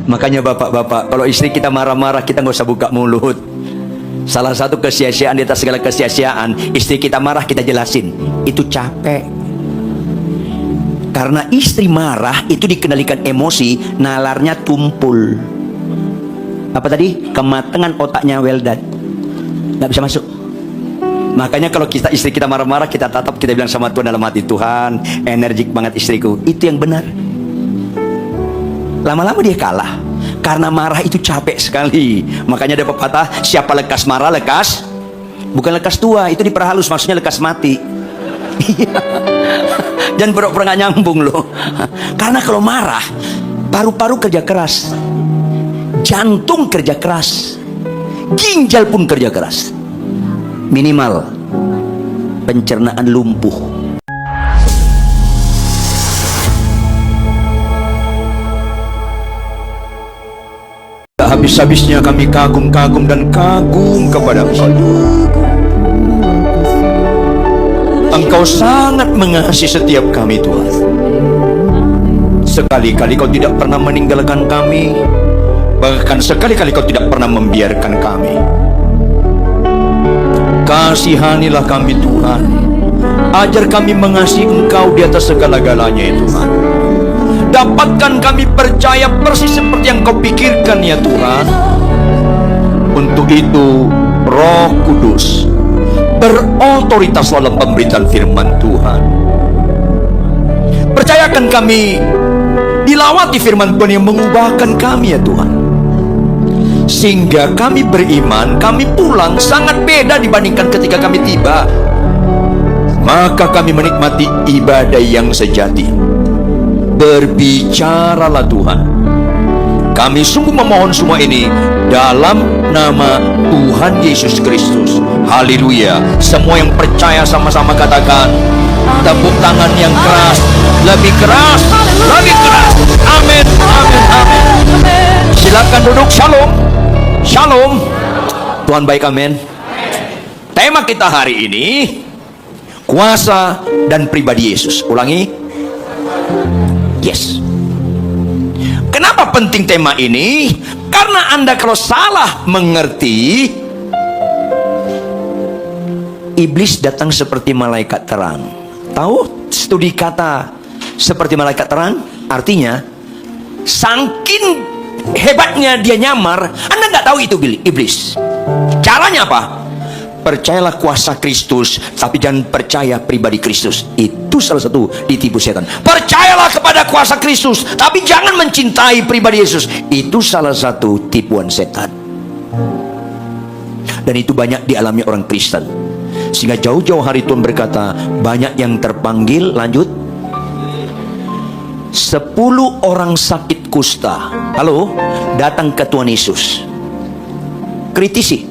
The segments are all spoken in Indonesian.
Makanya bapak-bapak, kalau istri kita marah-marah, kita nggak usah buka mulut. Salah satu kesia-siaan di atas segala kesia-siaan, istri kita marah kita jelasin, itu capek. Karena istri marah itu dikendalikan emosi, nalarnya tumpul. Apa tadi? Kematangan otaknya well done, nggak bisa masuk. Makanya kalau istri kita marah-marah, kita tatap, kita bilang sama Tuhan dalam hati, Tuhan, energik banget istriku. Itu yang benar. Lama-lama dia kalah. Karena marah itu capek sekali. Makanya ada pepatah, siapa lekas marah lekas, bukan lekas tua, itu diperhalus, maksudnya lekas mati. Jangan pura-pura nggak nyambung loh. Karena kalau marah, paru-paru kerja keras, jantung kerja keras, ginjal pun kerja keras. Minimal pencernaan lumpuh. Habis-habisnya kami kagum-kagum dan kagum kepada Engkau. Engkau sangat mengasihi setiap kami, Tuhan. Sekali-kali Kau tidak pernah meninggalkan kami, bahkan sekali-kali Kau tidak pernah membiarkan kami. Kasihanilah kami, Tuhan. Ajar kami mengasihi Engkau di atas segala-galanya, ya Tuhan. Dapatkan kami percaya persis seperti yang Kau pikirkan, ya Tuhan. Untuk itu Roh Kudus berotoritas dalam pemberitaan firman Tuhan. Percayakan kami dilawati firman Tuhan yang mengubahkan kami, ya Tuhan. Sehingga kami beriman, kami pulang sangat beda dibandingkan ketika kami tiba. Maka kami menikmati ibadah yang sejati. Berbicaralah Tuhan. Kami sungguh memohon semua ini dalam nama Tuhan Yesus Kristus. Haleluya. Semua yang percaya sama-sama katakan, tepuk tangan yang keras, lebih keras, lebih keras. Amin, amin, amin. Silakan duduk. Shalom, shalom. Tuhan baik, amin. Tema kita hari ini, kuasa dan pribadi Yesus. Ulangi. Yes. Kenapa penting tema ini? Karena Anda kalau salah mengerti, iblis datang seperti malaikat terang. Tahu studi kata seperti malaikat terang? Artinya, saking hebatnya dia nyamar, Anda nggak tahu itu iblis. Caranya apa? Percayalah kuasa Kristus, tapi jangan percaya pribadi Kristus. Itu salah satu ditipu setan. Percayalah kepada kuasa Kristus, tapi jangan mencintai pribadi Yesus. Itu salah satu tipuan setan. Dan itu banyak dialami orang Kristen. Sehingga jauh-jauh hari Tuhan berkata, banyak yang terpanggil, lanjut, 10 orang sakit kusta, halo, datang ke Tuhan Yesus. Kritisi,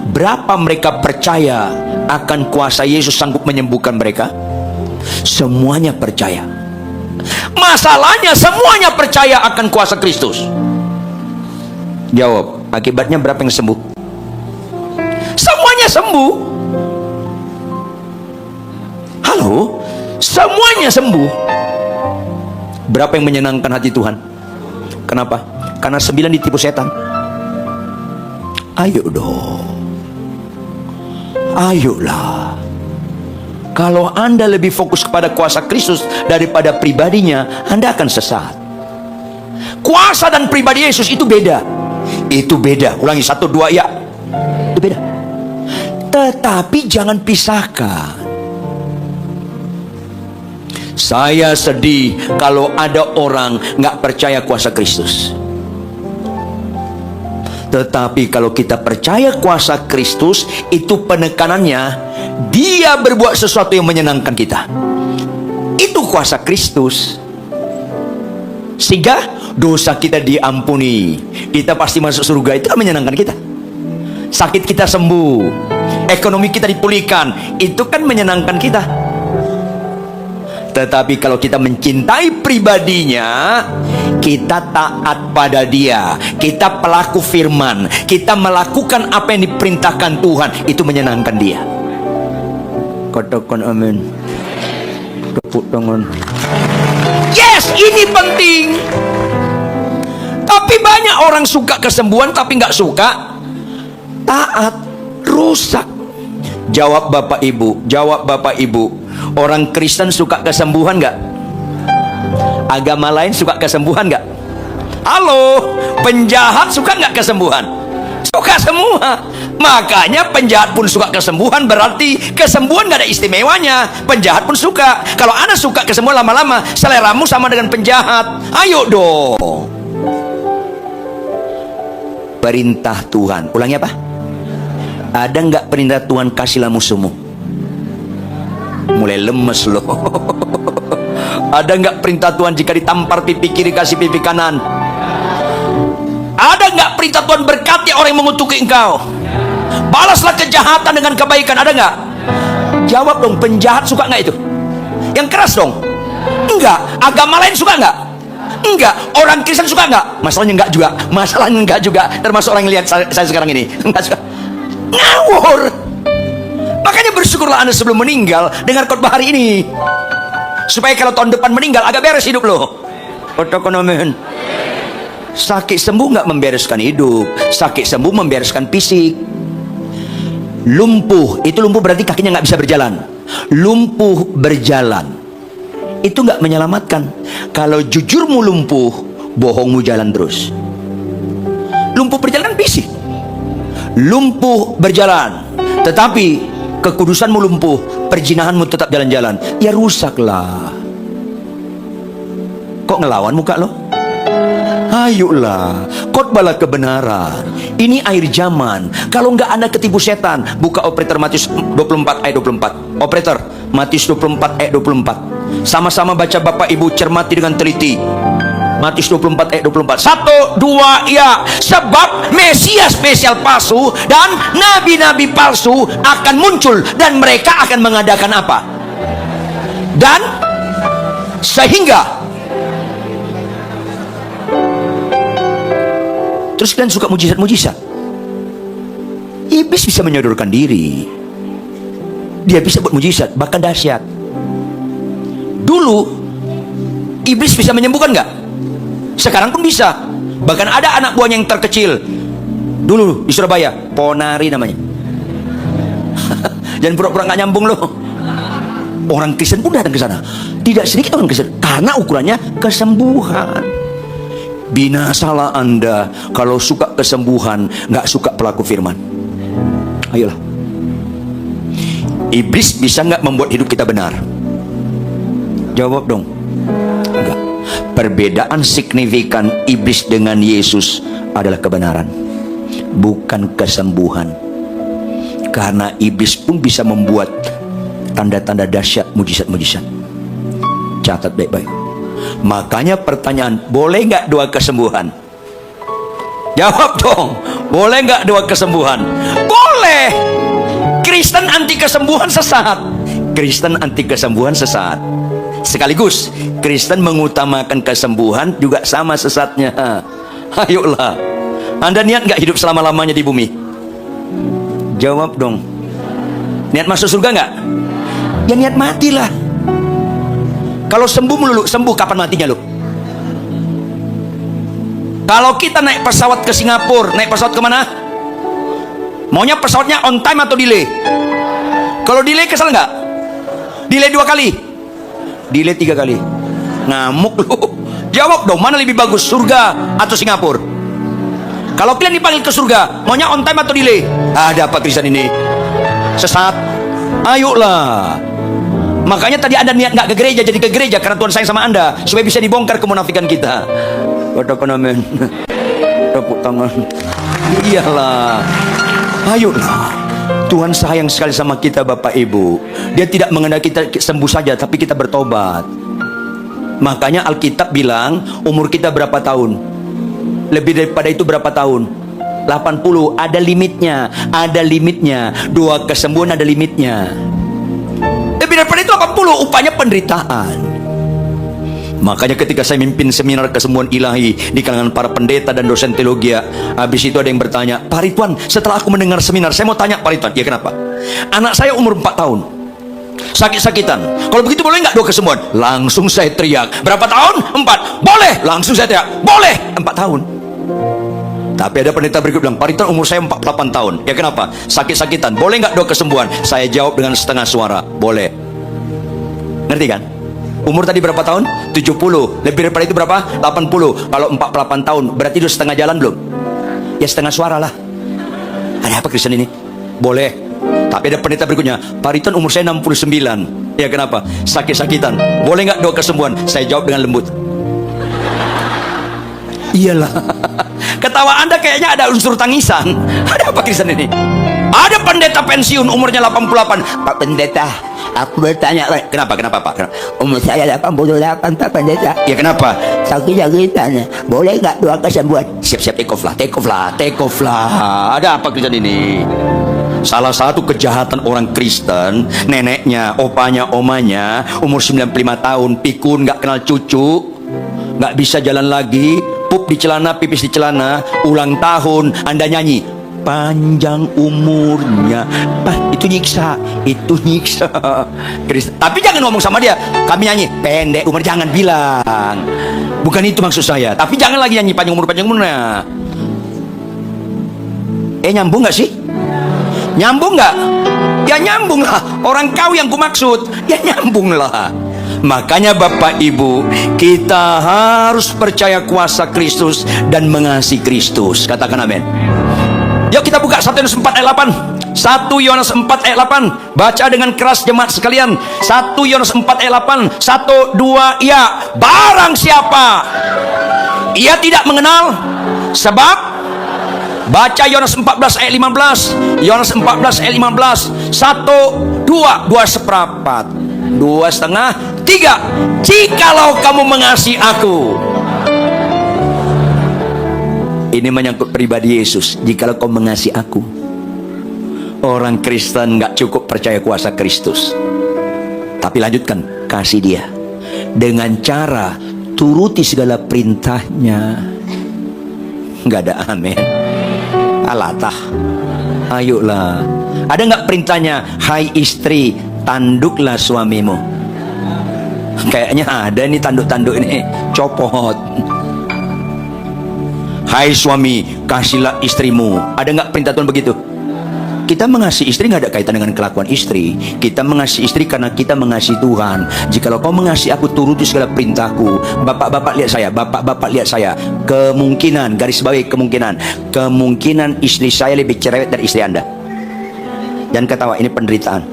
berapa mereka percaya akan kuasa Yesus sanggup menyembuhkan mereka? Semuanya percaya. Masalahnya semuanya percaya akan kuasa Kristus. Jawab, akibatnya berapa yang sembuh? Semuanya sembuh. Halo, semuanya sembuh. Berapa yang menyenangkan hati Tuhan? Kenapa? Karena 9 ditipu setan. Ayo dong, ayolah. Kalau Anda lebih fokus kepada kuasa Kristus daripada pribadinya, Anda akan sesat. Kuasa dan pribadi Yesus itu beda. Itu beda. Ulangi, 1, 2, ya. Itu beda. Tetapi jangan pisahkan. Saya sedih kalau ada orang nggak percaya kuasa Kristus. Tetapi kalau kita percaya kuasa Kristus, itu penekanannya dia berbuat sesuatu yang menyenangkan kita. Itu kuasa Kristus. Sehingga dosa kita diampuni, kita pasti masuk surga. Itu kan menyenangkan kita. Sakit kita sembuh, ekonomi kita dipulihkan, itu kan menyenangkan kita. Tetapi kalau kita mencintai pribadinya, kita taat pada dia, kita pelaku firman, kita melakukan apa yang diperintahkan Tuhan, itu menyenangkan dia. Katakan amin. Tepuk tangan. Yes, ini penting. Tapi banyak orang suka kesembuhan tapi nggak suka taat, rusak. Jawab Bapak Ibu, jawab Bapak Ibu. Orang Kristen suka kesembuhan nggak? Agama lain suka kesembuhan nggak? Halo, penjahat suka nggak kesembuhan? Suka semua. Makanya penjahat pun suka kesembuhan, berarti kesembuhan nggak ada istimewanya. Penjahat pun suka. Kalau Anda suka kesembuhan, lama-lama seleramu sama dengan penjahat. Ayo dong. Perintah Tuhan, ulangi apa? Ada nggak perintah Tuhan, kasihlah musuhmu? Mulai lemes loh. Ada nggak perintah Tuhan, jika ditampar pipi kiri kasih pipi kanan? Ada nggak perintah Tuhan, berkati orang yang mengutuki engkau? Balaslah kejahatan dengan kebaikan, ada nggak? Jawab dong, penjahat suka nggak itu? Yang keras dong? Enggak. Agama lain suka nggak? Enggak. Orang Kristen suka nggak? Masalahnya enggak juga. Masalahnya enggak juga. Termasuk orang yang lihat saya sekarang ini. Enggak suka. Ngawur. Makanya bersyukurlah Anda sebelum meninggal dengar khotbah hari ini, supaya kalau tahun depan meninggal agak beres hidup lo. Otokonomen. Sakit sembuh nggak membereskan hidup, sakit sembuh membereskan fisik. Lumpuh, itu lumpuh berarti kakinya nggak bisa berjalan. Lumpuh berjalan, itu nggak menyelamatkan. Kalau jujurmu lumpuh, bohongmu jalan terus. Lumpuh berjalan fisik, lumpuh berjalan, tetapi kekudusanmu lumpuh, perjinahanmu tetap jalan-jalan, ya rusaklah. Kok ngelawan muka lo? Ayolah, khotbahlah kebenaran. Ini akhir zaman. Kalau nggak Anda ketipu setan, buka operator Matius 24 ayat 24. Operator Matius 24 ayat 24. Sama-sama baca Bapak Ibu, cermati dengan teliti. Matius 24 ayat 24. 1, 2, ya. Sebab Mesias spesial palsu dan nabi-nabi palsu akan muncul, dan mereka akan mengadakan apa? Dan sehingga, terus kalian suka mujizat-mujizat. Iblis bisa menyodorkan diri. Dia bisa buat mujizat, bahkan dahsyat. Dulu iblis bisa menyembuhkan nggak? Sekarang pun bisa. Bahkan ada anak buahnya yang terkecil dulu di Surabaya, Ponari namanya. Jangan pura-pura nggak nyambung loh. Orang Kristen pun datang ke sana. Tidak sedikit orang Kristen, karena ukurannya kesembuhan. Binasalah Anda kalau suka kesembuhan, nggak suka pelaku firman. Ayolah. Iblis bisa nggak membuat hidup kita benar? Jawab dong. Enggak. Perbedaan signifikan iblis dengan Yesus adalah kebenaran, bukan kesembuhan. Karena iblis pun bisa membuat tanda-tanda dahsyat, mujizat-mujizat. Catat baik-baik. Makanya pertanyaan, boleh nggak doa kesembuhan? Jawab dong, boleh nggak doa kesembuhan? Boleh. Kristen anti kesembuhan sesat. Kristen anti kesembuhan sesat. Sekaligus Kristen mengutamakan kesembuhan juga sama sesatnya. Ayolah, Anda niat nggak hidup selama-lamanya di bumi? Jawab dong. Niat masuk surga nggak? Ya niat matilah. Kalau sembuh melulu, sembuh kapan matinya lo? Kalau kita naik pesawat ke Singapura, naik pesawat kemana? Maunya pesawatnya on time atau delay? Kalau delay kesal nggak? Delay 2 kali, delay 3 kali, ngamuk lo. Jawab dong, mana lebih bagus, surga atau Singapura? Kalau kalian dipanggil ke surga, maunya on time atau delay? Ada apa Kristen ini? Sesat. Ayolah. Makanya tadi Anda niat nggak ke gereja, jadi ke gereja karena Tuhan sayang sama Anda, supaya bisa dibongkar kemunafikan kita. Katakan amin. Tepuk tangan. Iyalah. Ayolah. Tuhan sayang sekali sama kita Bapak Ibu. Dia tidak mengenal kita sembuh saja, tapi kita bertobat. Makanya Alkitab bilang umur kita berapa tahun? Lebih daripada itu berapa tahun? 80. Ada limitnya. Ada limitnya. Doa kesembuhan ada limitnya. Lebih daripada itu 80, upahnya penderitaan. Makanya ketika saya mimpin seminar kesembuhan ilahi di kalangan para pendeta dan dosen teologi, habis itu ada yang bertanya, Pak Ridwan, setelah aku mendengar seminar, saya mau tanya Pak Ridwan, ya kenapa? Anak saya umur 4 tahun, sakit-sakitan. Kalau begitu boleh nggak doa kesembuhan? Langsung saya teriak, berapa tahun? 4. Boleh. Langsung saya teriak, boleh. 4 tahun. Tapi ada pendeta berikut bilang, Pak Riton umur saya 48 tahun. Ya kenapa? Sakit-sakitan. Boleh nggak doa kesembuhan? Saya jawab dengan setengah suara, boleh. Ngerti kan? Umur tadi berapa tahun? 70. Lebih daripada itu berapa? 80. Kalau 48 tahun, berarti itu setengah jalan belum? Ya setengah suara lah. Ada apa Kristen ini? Boleh. Tapi ada pendeta berikutnya, Pak Riton umur saya 69. Ya kenapa? Sakit-sakitan. Boleh nggak doa kesembuhan? Saya jawab dengan lembut. Iyalah. Ketawa Anda kayaknya ada unsur tangisan. Ada apa Kristen ini? Ada pendeta pensiun umurnya 88. Pak Pendeta, aku bertanya, kenapa Pak? Kenapa? Umur saya 88 Pak Pendeta. Ya kenapa? Sakit-sakitan. Boleh nggak doa kesembuhan? Siap-siap, take off lah. Ada apa Kristen ini? Salah satu kejahatan orang Kristen, neneknya, opanya, omanya, umur 95 tahun, pikun, nggak kenal cucu, nggak bisa jalan lagi, pup di celana, pipis di celana, ulang tahun, Anda nyanyi, panjang umurnya, itu nyiksa. Tapi jangan ngomong sama dia, kami nyanyi, pendek umur, jangan bilang. Bukan itu maksud saya. Tapi jangan lagi nyanyi panjang umurnya. Nyambung nggak sih? Nyambung nggak? Ya nyambung lah. Orang kau yang kumaksud. Ya nyambung lah. Makanya Bapak Ibu, kita harus percaya kuasa Kristus dan mengasihi Kristus. Katakan amin. Yuk kita buka 1 Yohanes 4 ayat 8. 1 Yohanes 4 ayat 8. Baca dengan keras jemaat sekalian. 1 Yohanes 4 ayat 8. 1, 2, ya. Barang siapa ia tidak mengenal, sebab baca Yohanes 14 ayat 15. Yohanes 14 ayat 15. 1, 2, 2 seperempat, 2 setengah, 3. Jikalau kamu mengasihi aku. Ini menyangkut pribadi Yesus. Jikalau kamu mengasihi aku. Orang Kristen nggak cukup percaya kuasa Kristus, tapi lanjutkan, kasih dia dengan cara turuti segala perintahnya. Nggak ada amin. Alatah, ayolah. Ada nggak perintahnya? Hai istri, tanduklah suamimu. Kayaknya ada nih tanduk-tanduk ini, copot. Hai suami, kasihlah istrimu. Ada nggak perintah Tuhan begitu? Kita mengasihi istri nggak ada kaitan dengan kelakuan istri. Kita mengasihi istri karena kita mengasihi Tuhan. Jikalau kau mengasihi aku, turuti segala perintahku. Bapak-bapak lihat saya, bapak-bapak lihat saya. Kemungkinan, garis bawahi kemungkinan istri saya lebih cerewet dari istri Anda. Jangan ketawa, ini penderitaan.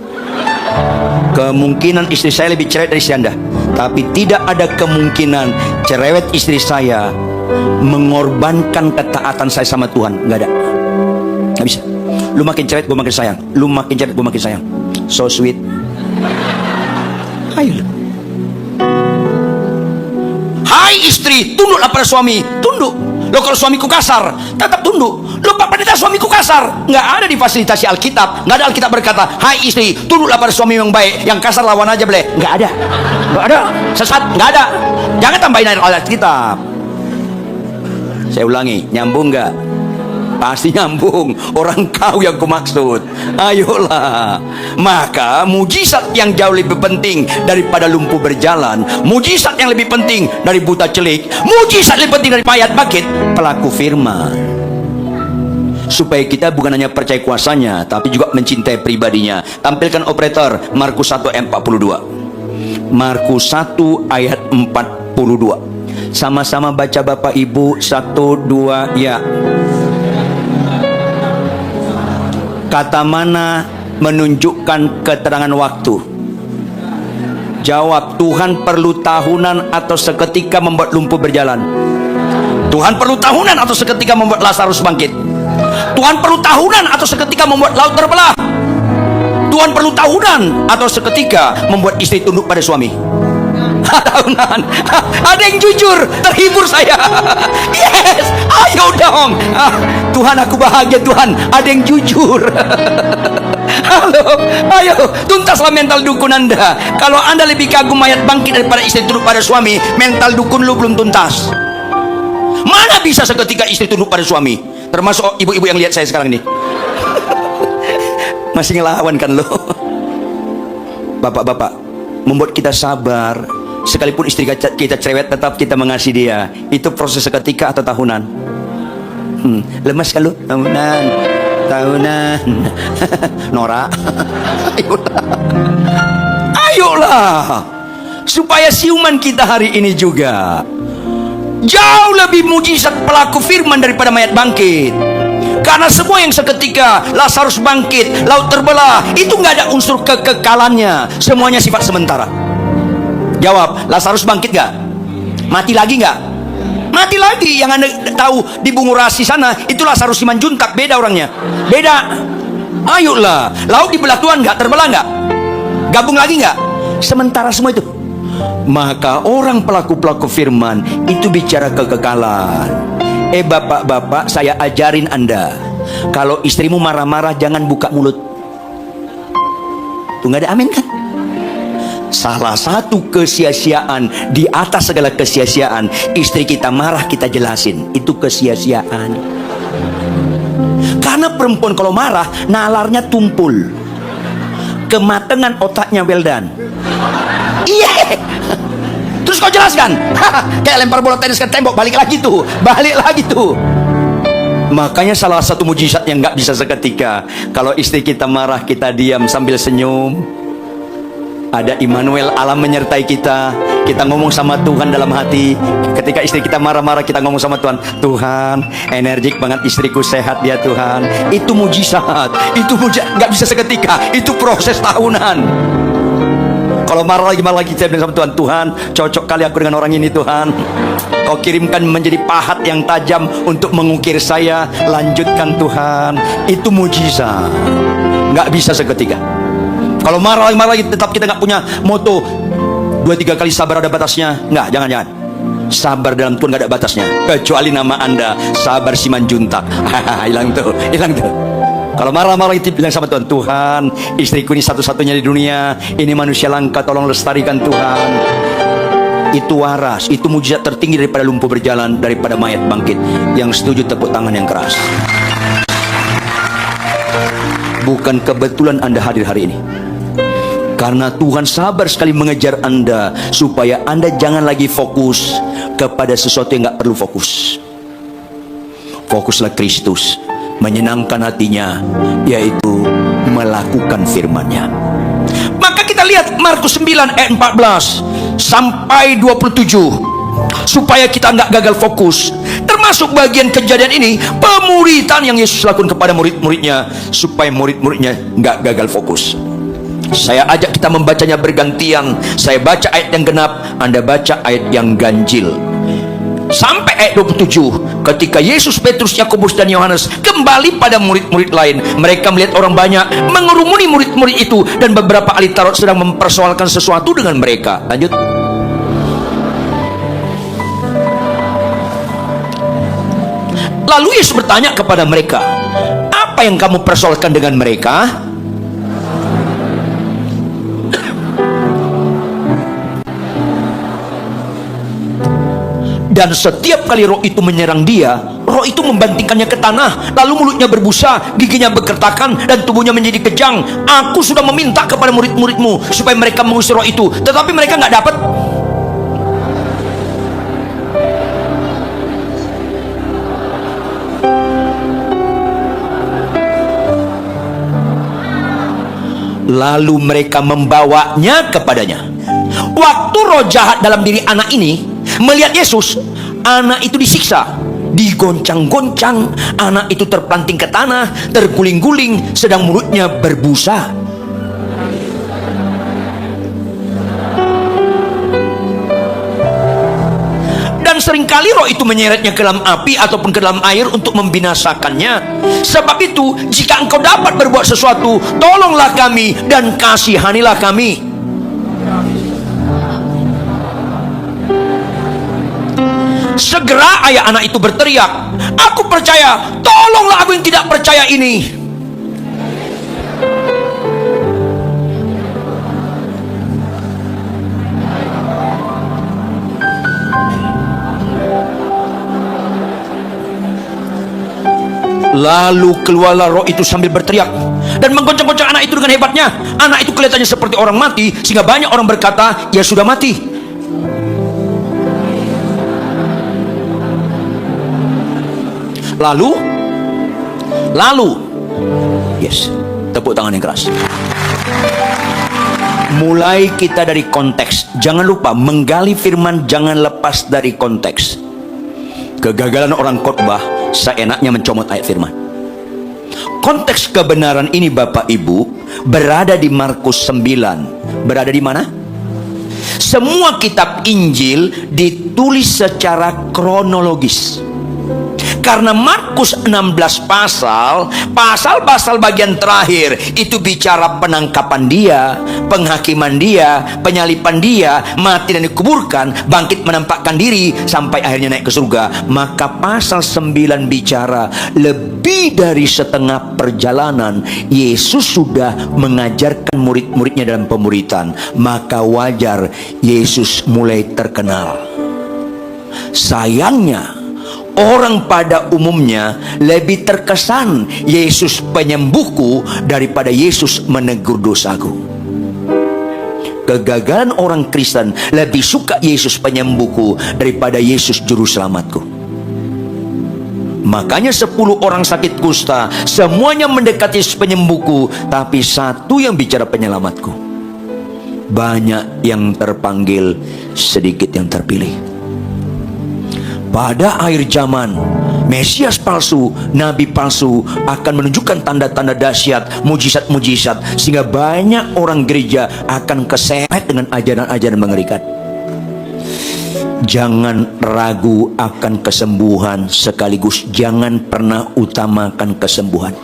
Kemungkinan istri saya lebih cerewet dari istri Anda. Tapi tidak ada kemungkinan cerewet istri saya mengorbankan ketaatan saya sama Tuhan. Nggak ada. Nggak bisa. Lu makin cerewet, gue makin sayang. Lu makin cerewet, gue makin sayang. So sweet. Ayo. Hai istri, tunduklah pada suami. Tunduk. Lo kalau suamiku kasar, tetap tunduk. Lo Pak Pendeta, suamiku kasar. Nggak ada di fasilitasi Alkitab. Nggak ada Alkitab berkata, hai istri, tunduklah pada suami yang baik. Yang kasar lawan aja boleh. Nggak ada. Nggak ada. Sesat. Nggak ada. Jangan tambahin ayat Alkitab. Saya ulangi, nyambung nggak? Pasti nyambung. Orang kau yang kumaksud. Ayolah. Maka mujizat yang jauh lebih penting daripada lumpuh berjalan, mujizat yang lebih penting dari buta celik, mujizat lebih penting dari payat bangkit, pelaku firman. Supaya kita bukan hanya percaya kuasanya, tapi juga mencintai pribadinya. Tampilkan operator Markus 1 ayat 42. Markus 1 ayat 42. Sama-sama baca Bapak Ibu. 1, 2, ya. Kata mana menunjukkan keterangan waktu? Jawab, Tuhan perlu tahunan atau seketika membuat lumpuh berjalan? Tuhan perlu tahunan atau seketika membuat Lazarus bangkit? Tuhan perlu tahunan atau seketika membuat laut terbelah? Tuhan perlu tahunan atau seketika membuat istri tunduk pada suami? Tahunan. Ada yang jujur, terhibur saya. Yes, ayo dong. Tuhan, aku bahagia Tuhan, ada yang jujur. Halo, ayo tuntaslah mental dukun Anda. Kalau Anda lebih kagum mayat bangkit daripada istri tunduk pada suami, mental dukun lu belum tuntas. Mana bisa seketika istri tunduk pada suami? Termasuk ibu-ibu yang lihat saya sekarang ini. Masih ngelawan kan lo? Bapak-bapak, membuat kita sabar. Sekalipun istri kita cerewet, tetap kita mengasihi dia. Itu proses seketika atau tahunan? Lemas kalau tahunan Nora. Ayolah, supaya siuman kita hari ini juga jauh lebih mujizat pelaku firman daripada mayat bangkit. Karena semua yang seketika, Lazarus bangkit, laut terbelah, itu nggak ada unsur kekekalannya. Semuanya sifat sementara. Jawab, Lazarus bangkit nggak? Mati lagi nggak? Mati lagi. Yang Anda tahu di Bungurasi sana, itu Lazarus Simanjuntak, beda orangnya. Beda. Ayolah, laut dibelah Tuhan nggak? Terbelah nggak? Gabung lagi nggak? Sementara semua itu. Maka orang pelaku-pelaku firman itu bicara kekekalan. Bapak-bapak, saya ajarin Anda, kalau istrimu marah-marah jangan buka mulut. Tuh nggak ada amin kan? Salah satu kesia-siaan di atas segala kesia-siaan, istri kita marah kita jelasin, itu kesia-siaan. Karena perempuan kalau marah nalarnya tumpul, kematangan otaknya well done. Iya. Terus kau jelaskan, kayak lempar bola tenis ke tembok, balik lagi tuh. Makanya salah satu mujizat yang nggak bisa seketika, kalau istri kita marah kita diam sambil senyum. Ada Immanuel, Allah menyertai kita. Kita ngomong sama Tuhan dalam hati. Ketika istri kita marah-marah, kita ngomong sama Tuhan, Tuhan, energik banget istriku, sehat dia Tuhan. Itu mujizat. Itu mujizat, nggak bisa seketika. Itu proses tahunan. Kalau marah lagi saya bilang sama Tuhan, Tuhan, cocok kali aku dengan orang ini Tuhan. Kau kirimkan menjadi pahat yang tajam untuk mengukir saya. Lanjutkan Tuhan. Itu mujizat. Nggak bisa seketika. Kalau marah lagi tetap kita nggak punya moto 2-3 kali sabar ada batasnya. Nggak, jangan. Sabar dalam Tuhan nggak ada batasnya. Kecuali nama Anda Sabar Simanjuntak. Hilang tuh. Kalau marah-marah itu bilang sama Tuhan, Tuhan, istriku ini satu-satunya di dunia, ini manusia langka, tolong lestarikan Tuhan. Itu waras, itu mujizat tertinggi daripada lumpuh berjalan, daripada mayat bangkit. Yang setuju tepuk tangan yang keras. Bukan kebetulan Anda hadir hari ini, karena Tuhan sabar sekali mengejar Anda, supaya Anda jangan lagi fokus kepada sesuatu yang nggak perlu fokus. Fokuslah Kristus, menyenangkan hatinya, yaitu melakukan firman-Nya. Maka kita lihat Markus 9 ayat 14 sampai 27, supaya kita nggak gagal fokus. Termasuk bagian kejadian ini, pemuritan yang Yesus lakukan kepada murid-muridnya, supaya murid-muridnya nggak gagal fokus. Saya ajak kita membacanya bergantian. Saya baca ayat yang genap, Anda baca ayat yang ganjil. Sampai ayat 27, ketika Yesus, Petrus, Yakobus dan Yohanes kembali pada murid-murid lain, mereka melihat orang banyak mengerumuni murid-murid itu, dan beberapa ahli Taurat sedang mempersoalkan sesuatu dengan mereka. Lanjut. Lalu Yesus bertanya kepada mereka, apa yang kamu persoalkan dengan mereka? Dan setiap kali roh itu menyerang dia, roh itu membantingkannya ke tanah, lalu mulutnya berbusa, giginya berkertakan, dan tubuhnya menjadi kejang. Aku sudah meminta kepada murid-muridmu supaya mereka mengusir roh itu, tetapi mereka nggak dapat. Lalu mereka membawanya kepadanya. Waktu roh jahat dalam diri anak ini melihat Yesus, anak itu disiksa, digoncang-goncang, anak itu terpelanting ke tanah, terguling-guling, sedang mulutnya berbusa. Dan seringkali roh itu menyeretnya ke dalam api ataupun ke dalam air untuk membinasakannya. Sebab itu, jika engkau dapat berbuat sesuatu, tolonglah kami dan kasihanilah kami. Segera ayah anak itu berteriak, aku percaya, tolonglah aku yang tidak percaya ini. Lalu keluarlah roh itu sambil berteriak dan menggoncang-goncang anak itu dengan hebatnya. Anak itu kelihatannya seperti orang mati, sehingga banyak orang berkata, ia sudah mati. Lalu, yes, tepuk tangan yang keras. Mulai kita dari konteks. Jangan lupa menggali firman, jangan lepas dari konteks. Kegagalan orang khotbah seenaknya mencomot ayat firman. Konteks kebenaran ini Bapak Ibu berada di Markus 9. Berada di mana? Semua kitab Injil ditulis secara kronologis. Karena Markus 16 pasal bagian terakhir itu bicara penangkapan dia, penghakiman dia, penyalipan dia, mati dan dikuburkan, bangkit menampakkan diri sampai akhirnya naik ke surga. Maka pasal 9 bicara lebih dari setengah perjalanan Yesus sudah mengajarkan murid-muridnya dalam pemuritan. Maka wajar Yesus mulai terkenal. Sayangnya orang pada umumnya lebih terkesan Yesus penyembuhku daripada Yesus menegur dosaku. Kegagalan orang Kristen lebih suka Yesus penyembuhku daripada Yesus juru selamatku. Makanya 10 orang sakit kusta semuanya mendekati Yesus penyembuhku, tapi satu yang bicara penyelamatku. Banyak yang terpanggil, sedikit yang terpilih. Pada akhir zaman, Mesias palsu, Nabi palsu akan menunjukkan tanda-tanda dahsyat, mujizat-mujizat, sehingga banyak orang gereja akan keseret dengan ajaran-ajaran mengerikan. Jangan ragu akan kesembuhan, sekaligus jangan pernah utamakan kesembuhan.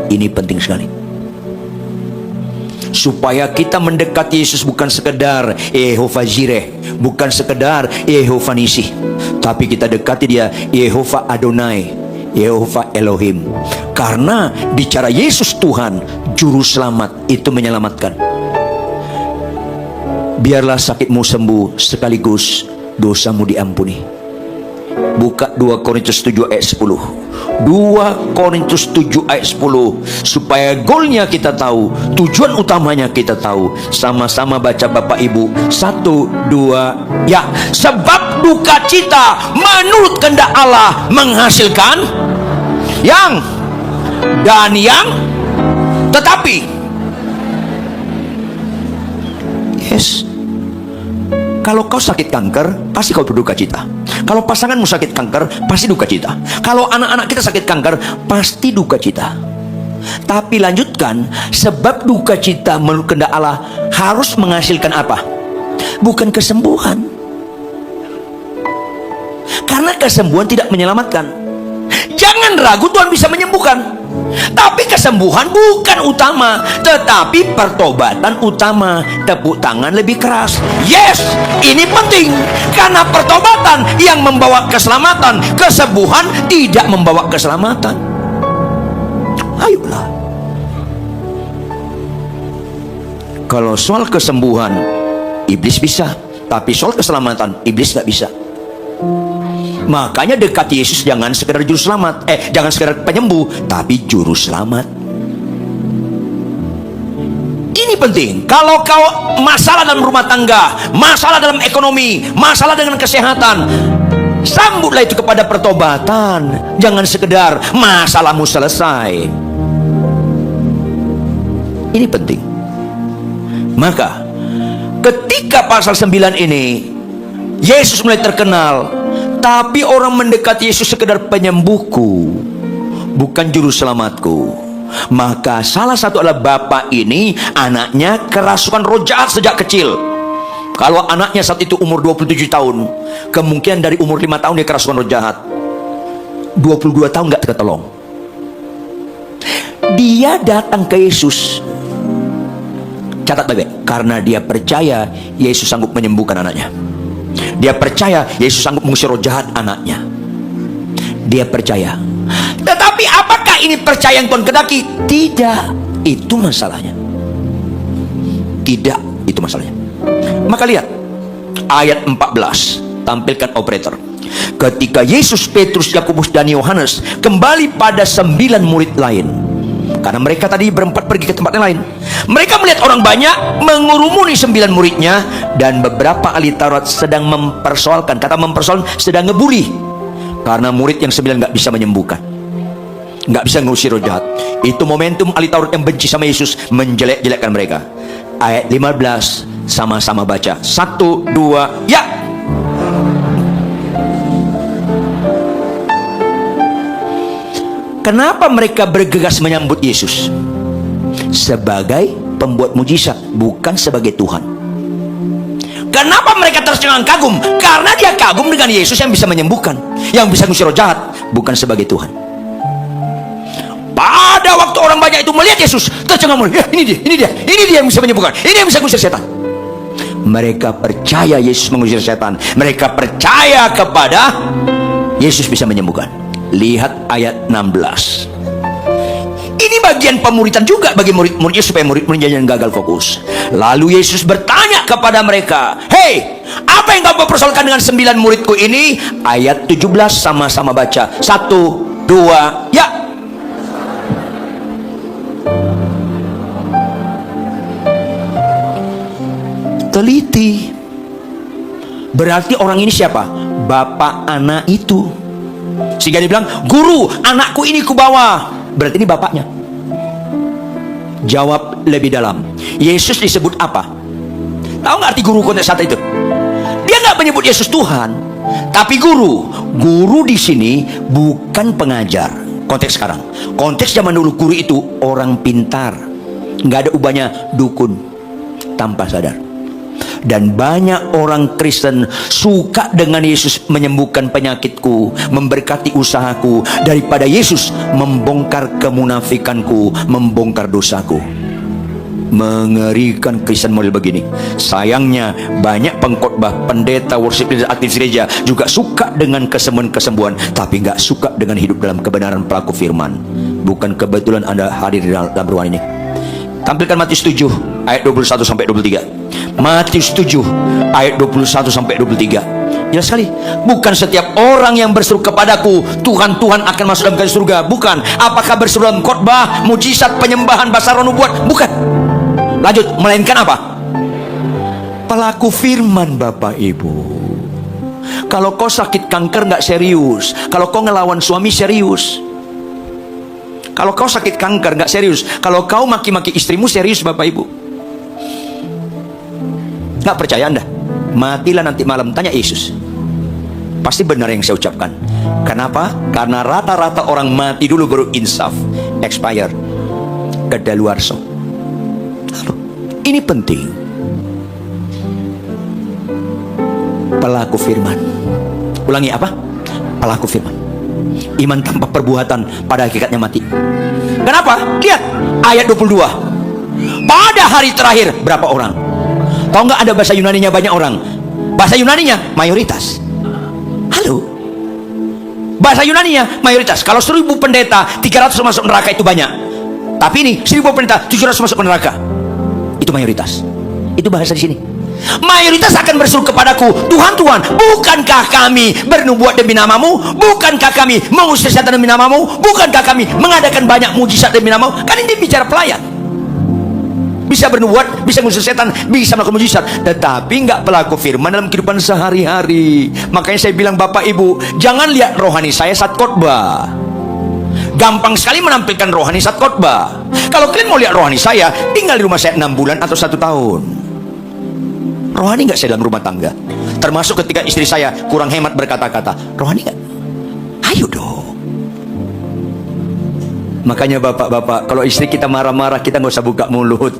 Ini penting sekali. Supaya kita mendekati Yesus bukan sekedar Yehova Jireh, bukan sekedar Yehova Nisi, tapi kita dekati dia Yehova Adonai, Yehova Elohim. Karena bicara Yesus Tuhan, juru selamat, itu menyelamatkan. Biarlah sakitmu sembuh, sekaligus dosamu diampuni. Buka 2 Korintus 7 ayat 10. 2 Korintus 7 ayat 10. Supaya golnya kita tahu, tujuan utamanya kita tahu. Sama-sama baca Bapak Ibu. 1, 2, ya. Sebab duka cita menurut kehendak Allah menghasilkan yang dan yang tetapi. Yes. Kalau kau sakit kanker, pasti kau berduka cita. Kalau pasanganmu sakit kanker, pasti duka cita. Kalau anak-anak kita sakit kanker, pasti duka cita. Tapi lanjutkan, sebab duka cita menurut kehendak Allah harus menghasilkan apa? Bukan kesembuhan. Karena kesembuhan tidak menyelamatkan. Jangan ragu, Tuhan bisa menyembuhkan. Tapi kesembuhan bukan utama, tetapi pertobatan utama. Tepuk tangan lebih keras. Yes, ini penting. Karena pertobatan yang membawa keselamatan, kesembuhan tidak membawa keselamatan. Ayolah. Kalau soal kesembuhan, iblis bisa. Tapi soal keselamatan, iblis gak bisa. Makanya dekati Yesus jangan sekedar juru selamat, jangan sekedar penyembuh, tapi juru selamat. Ini penting. Kalau kau masalah dalam rumah tangga, masalah dalam ekonomi, masalah dengan kesehatan, sambutlah itu kepada pertobatan. Jangan sekedar masalahmu selesai. Ini penting. Maka ketika pasal 9 ini Yesus mulai terkenal, tapi orang mendekati Yesus sekedar penyembuhku, bukan juru selamatku. Maka salah satu adalah bapak ini, anaknya kerasukan roh jahat sejak kecil. Kalau anaknya saat itu umur 27 tahun, kemungkinan dari umur 5 tahun dia kerasukan roh jahat. 22 tahun gak ketolong. Dia datang ke Yesus. Catat baik-baik, karena dia percaya Yesus sanggup menyembuhkan anaknya. Dia percaya Yesus sanggup mengusir roh jahat anaknya. Dia percaya. Tetapi apakah ini percaya yang Tuhan kedaki? Tidak. Itu masalahnya. Tidak. Itu masalahnya. Maka lihat ayat 14. Tampilkan operator. Ketika Yesus, Petrus, Yakobus dan Yohanes kembali pada 9 murid lain, karena mereka tadi berempat pergi ke tempat yang lain, mereka melihat orang banyak mengurumuni 9 muridnya, dan beberapa ahli Taurat sedang mempersoalkan. Kata mempersoalkan, sedang ngebully. Karena murid yang 9 nggak bisa menyembuhkan, nggak bisa ngusir roh jahat. Itu momentum ahli Taurat yang benci sama Yesus menjelek-jelekkan mereka. Ayat 15, sama-sama baca. 1, 2, ya. Kenapa mereka bergegas menyambut Yesus? Sebagai pembuat mujizat, bukan sebagai Tuhan. Kenapa mereka tercengang kagum? Karena dia kagum dengan Yesus yang bisa menyembuhkan, yang bisa ngusir roh jahat, bukan sebagai Tuhan. Pada waktu orang banyak itu melihat Yesus, tercengang, ya, ini dia yang bisa menyembuhkan, ini yang bisa ngusir setan. Mereka percaya Yesus mengusir setan. Mereka percaya kepada Yesus bisa menyembuhkan. Lihat ayat 16. Ini bagian pemuritan juga bagi murid-murid Yesus, supaya murid-muridnya jangan gagal fokus. Lalu Yesus bertanya kepada mereka, "Hei, apa yang kamu persoalkan dengan 9 muridku ini?" Ayat 17, sama-sama baca. 1, 2, ya. Teliti. Berarti orang ini siapa? Bapak anak itu. Sehingga dia bilang, "Guru, anakku ini kubawa." Berarti ini bapaknya. Jawab lebih dalam. Yesus disebut apa? Tahu nggak arti guru konteks saat itu? Dia nggak menyebut Yesus Tuhan, tapi guru. Guru di sini bukan pengajar. Konteks sekarang. Konteks zaman dulu, guru itu orang pintar. Nggak ada ubahnya dukun tanpa sadar. Dan banyak orang Kristen suka dengan Yesus menyembuhkan penyakitku, memberkati usahaku, daripada Yesus membongkar kemunafikanku, membongkar dosaku. Mengerikan Kristen model begini. Sayangnya banyak pengkhotbah, pendeta, worship leader, aktivis gereja juga suka dengan kesembuhan-kesembuhan, tapi nggak suka dengan hidup dalam kebenaran pelaku firman. Bukan kebetulan Anda hadir di dalam ruangan ini. Tampilkan Matius 7 ayat 21 sampai 23. Matius 7 ayat 21 sampai 23. Jelas sekali. Bukan setiap orang yang berseru kepadaku, Tuhan, Tuhan, akan masuk dalam surga. Bukan. Apakah berseru dalam khotbah, mujizat, penyembahan, bahasa roh, nubuat? Bukan. Lanjut. Melainkan apa? Pelaku firman, Bapak Ibu. Kalau kau sakit kanker nggak serius. Kalau kau ngelawan suami serius. Kalau kau sakit kanker nggak serius. Kalau kau maki-maki istrimu serius, Bapak Ibu. Nggak percaya Anda? Matilah nanti malam, tanya Yesus. Pasti benar yang saya ucapkan. Kenapa? Karena rata-rata orang mati dulu baru insaf, expire, kedaluarsa. Lalu, ini penting. Pelaku firman. Ulangi apa? Pelaku firman. Iman tanpa perbuatan pada hakikatnya mati. Kenapa? Lihat ayat 22. Pada hari terakhir berapa orang? Tahu nggak ada bahasa Yunaninya banyak orang? Bahasa Yunaninya mayoritas. Halo? Bahasa Yunaninya mayoritas. Kalau 1000 pendeta 300 masuk neraka itu banyak. Tapi ini 1000 pendeta 700 masuk neraka. Itu mayoritas. Itu bahasa di sini. Mayoritas akan berseru kepadaku, Tuhan, Tuhan, bukankah kami bernubuat demi namamu? Bukankah kami mengusir setan demi namamu? Bukankah kami mengadakan banyak mujizat demi namamu? Kan ini bicara pelayan. Bisa bernubuat, bisa mengusir setan, bisa melakukan mujizat, tetapi nggak pelaku firman dalam kehidupan sehari-hari. Makanya saya bilang, Bapak Ibu, jangan lihat rohani saya saat khotbah. Gampang sekali menampilkan rohani saat khotbah. Kalau kalian mau lihat rohani saya, tinggal di rumah saya 6 bulan atau 1 tahun. Rohani nggak saya dalam rumah tangga? Termasuk ketika istri saya kurang hemat berkata-kata. Rohani nggak? Ayo dong. Makanya bapak-bapak, kalau istri kita marah-marah, kita nggak usah buka mulut.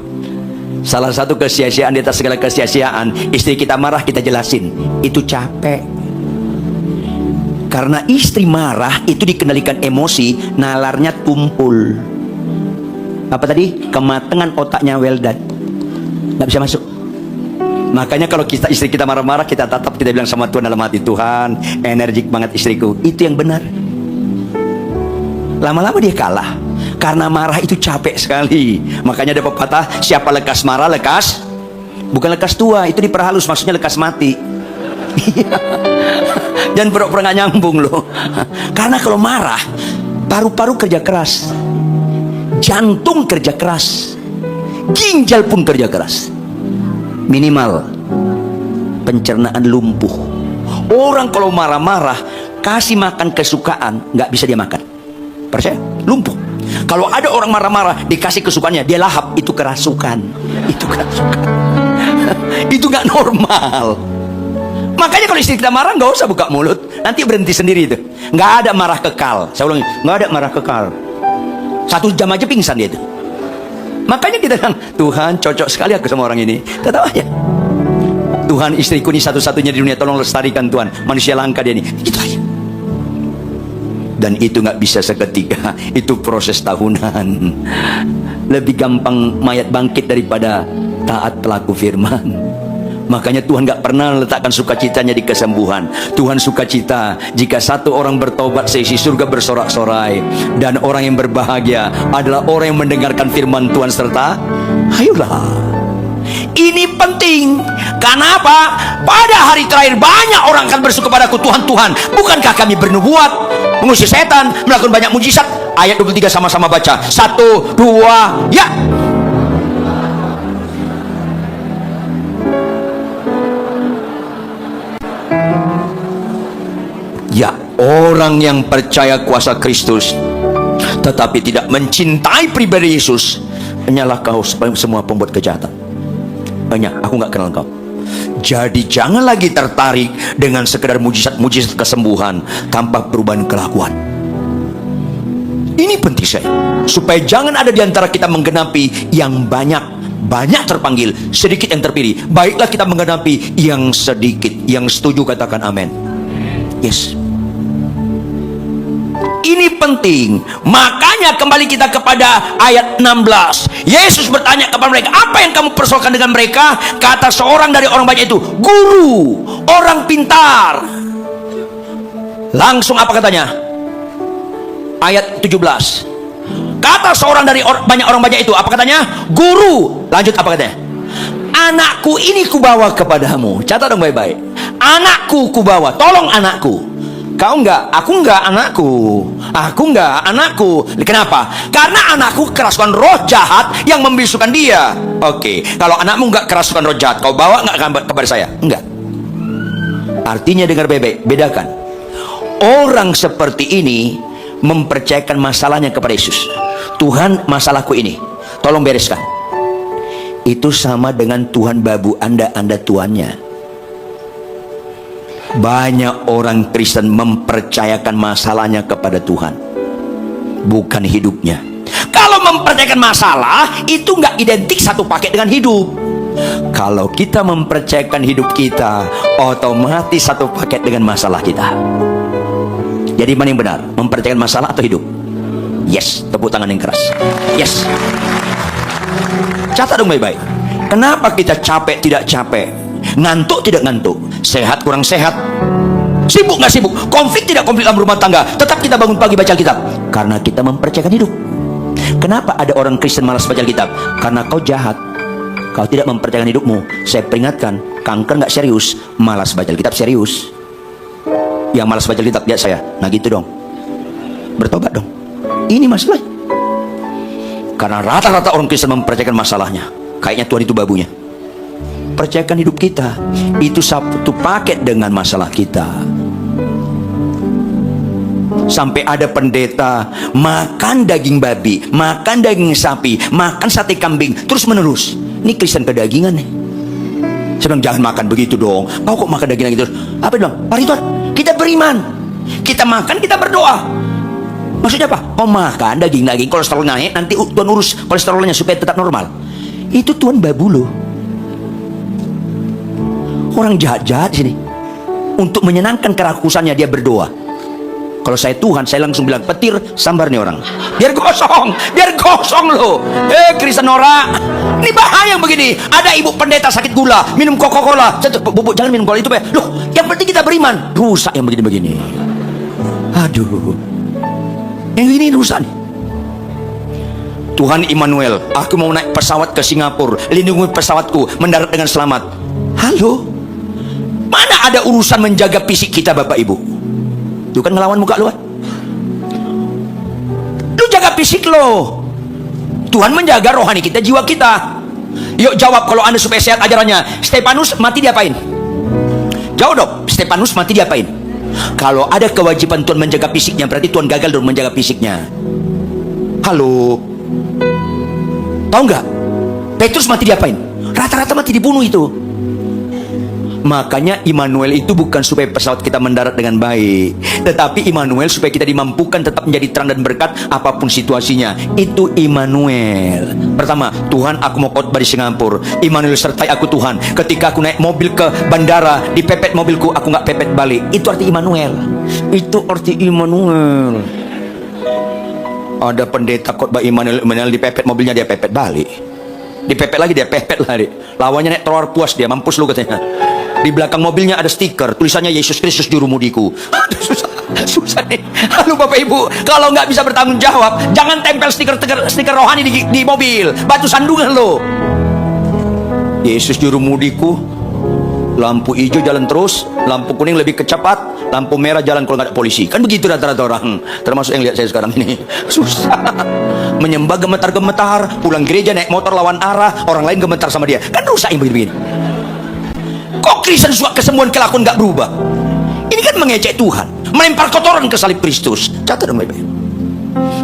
Salah satu kesia-siaan di atas segala kesia-siaan, istri kita marah, kita jelasin. Itu capek. Karena istri marah itu dikendalikan emosi, nalarnya tumpul. Apa tadi? Kematangan otaknya well done. Nggak bisa masuk. Makanya kalau istri kita marah-marah, kita tatap, kita bilang sama Tuhan dalam hati, Tuhan, energik banget istriku. Itu yang benar. Lama-lama dia kalah. Karena marah itu capek sekali. Makanya ada pepatah, siapa lekas marah, lekas. Bukan lekas tua, itu diperhalus, maksudnya lekas mati. Dan pura-pura nggak nyambung loh. Karena kalau marah, paru-paru kerja keras, jantung kerja keras, ginjal pun kerja keras. Minimal pencernaan lumpuh. Orang kalau marah-marah kasih makan kesukaan, nggak bisa dia makan. Percaya? Lumpuh. Kalau ada orang marah-marah, dikasih kesukaannya, dia lahap. Itu kerasukan. Itu kerasukan. Itu nggak normal. Makanya kalau istri kita marah, nggak usah buka mulut, nanti berhenti sendiri itu. Nggak ada marah kekal. Saya ulangi, nggak ada marah kekal. 1 jam aja pingsan dia itu. Makanya kita bilang, Tuhan cocok sekali aku sama orang ini. Tetap aja, Tuhan istriku ini satu-satunya di dunia, tolong lestarikan Tuhan. Manusia langka dia ini. Itu aja. Dan itu nggak bisa seketika, itu proses tahunan. Lebih gampang mayat bangkit daripada taat pelaku firman. Makanya Tuhan gak pernah letakkan sukacitanya di kesembuhan. Tuhan sukacita jika satu orang bertobat, seisi surga bersorak-sorai. Dan orang yang berbahagia adalah orang yang mendengarkan firman Tuhan serta ayolah. Ini penting. Kenapa? Pada hari terakhir banyak orang akan berseru kepadaku, Tuhan, Tuhan, bukankah kami bernubuat, mengusir setan, melakukan banyak mujizat? Ayat 23 sama-sama baca. 1, 2, ya. Ya, orang yang percaya kuasa Kristus tetapi tidak mencintai pribadi Yesus, hanyalah kau semua pembuat kejahatan. Banyak, aku nggak kenal kau. Jadi jangan lagi tertarik dengan sekedar mujizat-mujizat kesembuhan tanpa perubahan kelakuan. Ini penting saya, supaya jangan ada di antara kita menggenapi yang banyak terpanggil, sedikit yang terpilih. Baiklah kita menggenapi yang sedikit. Yang setuju katakan amin. Yes. Ini penting. Makanya kembali kita kepada ayat 16. Yesus bertanya kepada mereka, apa yang kamu persoalkan dengan mereka? Kata seorang dari orang banyak itu, guru, orang pintar. Langsung apa katanya? Ayat 17. Kata seorang dari banyak orang banyak itu, apa katanya? Guru. Lanjut apa katanya? Anakku ini kubawa kepadamu. Catat dong baik-baik. Anakku kubawa. Tolong anakku. Kau enggak, aku enggak anakku. Aku enggak anakku. Kenapa? Karena anakku kerasukan roh jahat yang membisukan dia. Oke, kalau anakmu enggak kerasukan roh jahat, kau bawa enggak kepada saya? Enggak. Artinya dengar baik-baik, bedakan. Orang seperti ini mempercayakan masalahnya kepada Yesus. Tuhan, masalahku ini, tolong bereskan. Itu sama dengan Tuhan babu Anda tuannya. Banyak orang Kristen mempercayakan masalahnya kepada Tuhan, bukan hidupnya. Kalau mempercayakan masalah, itu nggak identik satu paket dengan hidup. Kalau kita mempercayakan hidup kita, otomatis satu paket dengan masalah kita. Jadi mana yang benar? Mempercayakan masalah atau hidup? Yes, tepuk tangan yang keras. Yes. Catat dong baik-baik. Kenapa kita capek tidak capek? Ngantuk tidak ngantuk? Sehat kurang sehat? Sibuk nggak sibuk? Konflik tidak konflik dalam rumah tangga? Tetap kita bangun pagi baca Alkitab. Karena kita mempercayakan hidup. Kenapa ada orang Kristen malas baca Alkitab? Karena kau jahat. Kau tidak mempercayakan hidupmu. Saya peringatkan, kanker nggak serius, malas baca Alkitab serius. Yang malas baca Alkitab, lihat saya. Nah gitu dong, bertobat dong. Ini masalah. Karena rata-rata orang Kristen mempercayakan masalahnya. Kayaknya Tuhan itu babunya. Percayakan hidup kita, itu satu paket dengan masalah kita. Sampai ada pendeta makan daging babi, makan daging sapi, makan sate kambing terus menerus. Ini Kristen kedagingan nih. Saya bilang jangan makan begitu dong. Kau kok makan daging terus? Apa dia bilang? Mari Tuhan, kita beriman, kita makan, kita berdoa. Maksudnya apa? Kau makan daging-daging, kolesterol naik, nanti Tuhan urus kolesterolnya supaya tetap normal. Itu Tuhan babu loh. Orang jahat-jahat sini, untuk menyenangkan kerakusannya dia berdoa. Kalau saya Tuhan, saya langsung bilang, petir sambar nih orang, biar gosong loh. Kristen norak, ini bahaya begini. Ada ibu pendeta sakit gula, minum Coca-Cola. Bubuk jangan minum cola itu, loh. Yang penting kita beriman. Rusak yang begini-begini. Aduh, yang ini rusak nih. Tuhan Immanuel, aku mau naik pesawat ke Singapura, lindungi pesawatku mendarat dengan selamat. Halo, mana ada urusan menjaga fisik kita Bapak Ibu? Itu kan ngelawan muka lu. Lu jaga fisik lo, Tuhan menjaga rohani kita, jiwa kita. Yuk jawab kalau Anda supaya sehat ajarannya. Stefanus mati diapain? Jawab dong, Stefanus mati diapain? Kalau ada kewajiban Tuhan menjaga fisiknya, berarti Tuhan gagal dalam menjaga fisiknya. Halo, tahu nggak? Petrus mati diapain? Rata-rata mati dibunuh itu. Makanya Immanuel itu bukan supaya pesawat kita mendarat dengan baik, tetapi Immanuel supaya kita dimampukan tetap menjadi terang dan berkat apapun situasinya. Itu Immanuel. Pertama, Tuhan, aku mau khotbah di Singapura. Immanuel, sertai aku Tuhan. Ketika aku naik mobil ke bandara, dipepet mobilku, aku nggak pepet balik. Itu arti Immanuel. Itu arti Immanuel. Ada pendeta khotbah Immanuel dipepet mobilnya, dia pepet balik. Dipepet lagi, dia pepet lagi. Lawannya naik troar puas, dia mampus lu katanya. Di belakang mobilnya ada stiker tulisannya Yesus Kristus Jurumudiku. Susah nih. Halo Bapak Ibu, kalau nggak bisa bertanggung jawab, jangan tempel stiker rohani di mobil. Batu sandungan lo. Yesus Jurumudiku. Lampu hijau jalan terus, lampu kuning lebih kecepatan, lampu merah jalan kalau nggak ada polisi. Kan begitu rata-rata orang, termasuk yang lihat saya sekarang ini. Susah. Menyembah gemetar-gemetar, pulang gereja naik motor lawan arah, orang lain gemetar sama dia. Kan rusak yang begini. Kok Kristen suka kesembuhan kelakuan nggak berubah? Ini kan mengejek Tuhan, melempar kotoran ke salib Kristus. Catat dong baik-baik.